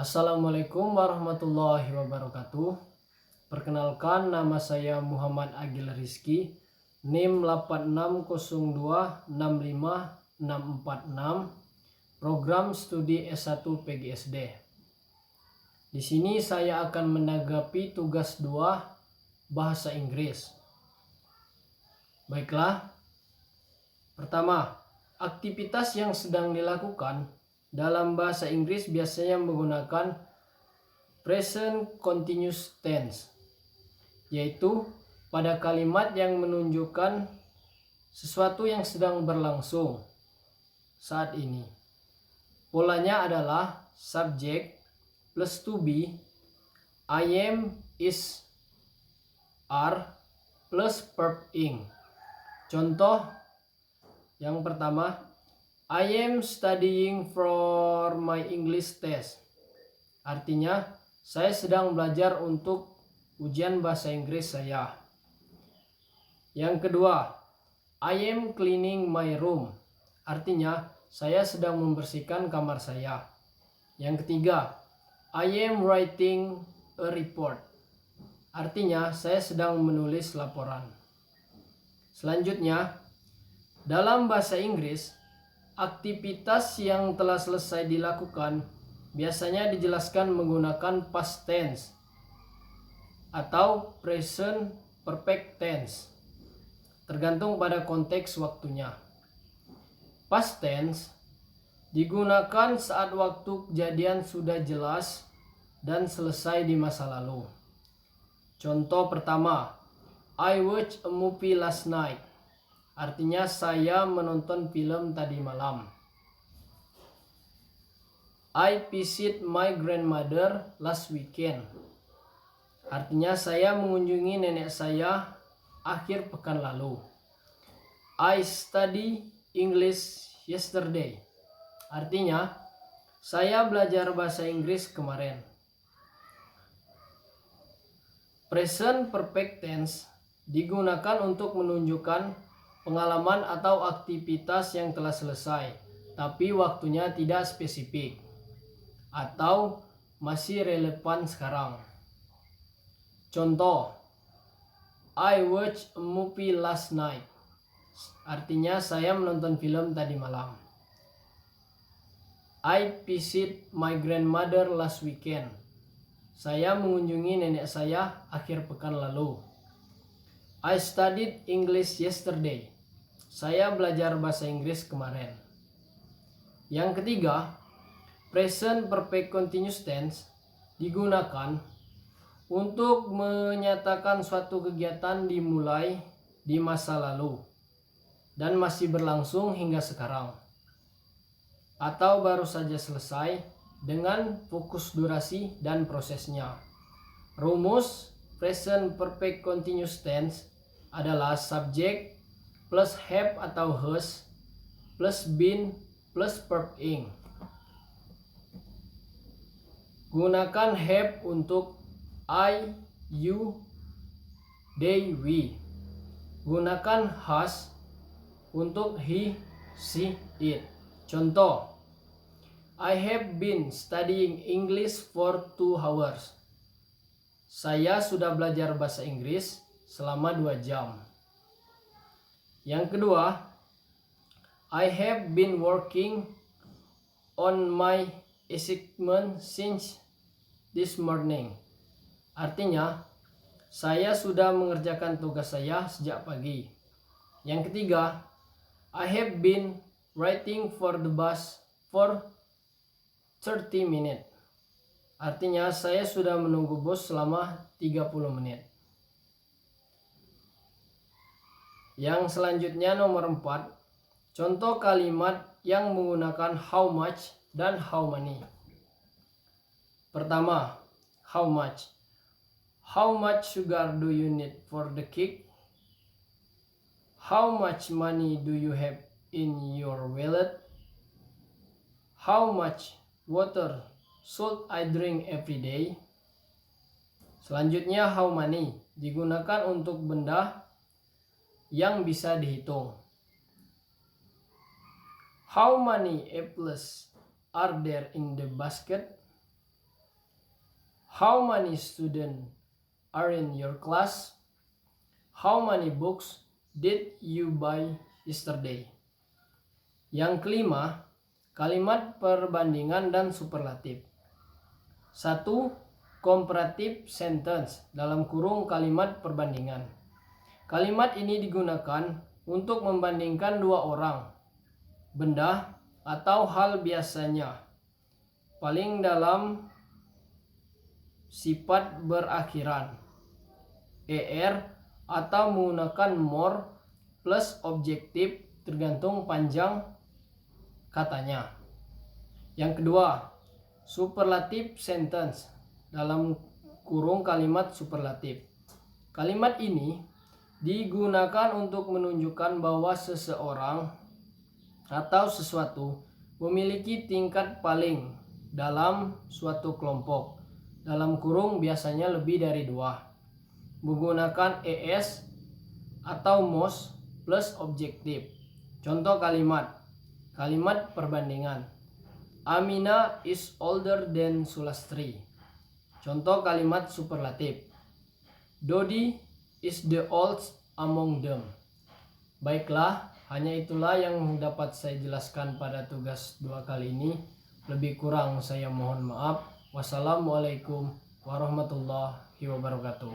Assalamualaikum warahmatullahi wabarakatuh. Perkenalkan, nama saya Muhammad Agil Rizky, NIM 8602656646, program studi S1 PGSD. Di sini saya akan menanggapi tugas 2 bahasa Inggris. Baiklah. Pertama, aktivitas yang sedang dilakukan dalam bahasa Inggris biasanya menggunakan present continuous tense, yaitu pada kalimat yang menunjukkan sesuatu yang sedang berlangsung saat ini. Polanya adalah subject plus to be, I am, is, are plus verb ing. Contoh yang pertama, I am studying for my English test. Artinya, saya sedang belajar untuk ujian bahasa Inggris saya. Yang kedua, I am cleaning my room. Artinya, saya sedang membersihkan kamar saya. Yang ketiga, I am writing a report. Artinya, saya sedang menulis laporan. Selanjutnya, dalam bahasa Inggris, aktivitas yang telah selesai dilakukan biasanya dijelaskan menggunakan past tense atau present perfect tense, tergantung pada konteks waktunya. Past tense digunakan saat waktu kejadian sudah jelas dan selesai di masa lalu. Contoh pertama, I watched a movie last night. Artinya saya menonton film tadi malam. I visited my grandmother last weekend. Artinya saya mengunjungi nenek saya akhir pekan lalu. I studied English yesterday. Artinya saya belajar bahasa Inggris kemarin. Present perfect tense digunakan untuk menunjukkan pengalaman atau aktivitas yang telah selesai, tapi waktunya tidak spesifik atau masih relevan sekarang. Contoh, I watched a movie last night. Artinya saya menonton film tadi malam. I visited my grandmother last weekend. Saya mengunjungi nenek saya akhir pekan lalu. I studied English yesterday. Saya belajar bahasa Inggris kemarin. Yang ketiga, present perfect continuous tense digunakan untuk menyatakan suatu kegiatan dimulai di masa lalu dan masih berlangsung hingga sekarang, atau baru saja selesai dengan fokus durasi dan prosesnya. Rumus present perfect continuous tense adalah subject plus have atau has plus been plus verb ing. Gunakan have untuk I, you, they, we. Gunakan has untuk he, she, it. Contoh, I have been studying English for 2 hours. Saya sudah belajar bahasa Inggris selama 2 jam. Yang kedua, I have been working on my assignment since this morning. Artinya, saya sudah mengerjakan tugas saya sejak pagi. Yang ketiga, I have been waiting for the bus for 30 minutes. Artinya saya sudah menunggu bus selama 30 menit. Yang selanjutnya nomor 4, contoh kalimat yang menggunakan how much dan how many. Pertama, how much. How much sugar do you need for the cake? How much money do you have in your wallet? How much water should I drink every day? Selanjutnya, how many digunakan untuk benda yang bisa dihitung. How many apples are there in the basket? How many students are in your class? How many books did you buy yesterday? Yang kelima, kalimat perbandingan dan superlatif. 1. Comparative sentence dalam kurung kalimat perbandingan. Kalimat ini digunakan untuk membandingkan dua orang, benda, atau hal biasanya paling dalam sifat berakhiran er atau menggunakan more plus objektif tergantung panjang katanya. Yang kedua, superlative sentence dalam kurung kalimat superlatif. Kalimat ini digunakan untuk menunjukkan bahwa seseorang atau sesuatu memiliki tingkat paling dalam suatu kelompok, dalam kurung biasanya lebih dari 2, menggunakan es atau most plus objektif. Contoh kalimat perbandingan. Amina is older than Sulastri. Contoh kalimat superlatif. Dodi is the oldest among them. Baiklah, hanya itulah yang dapat saya jelaskan pada tugas 2 kali ini. Lebih kurang saya mohon maaf. Wassalamualaikum warahmatullahi wabarakatuh.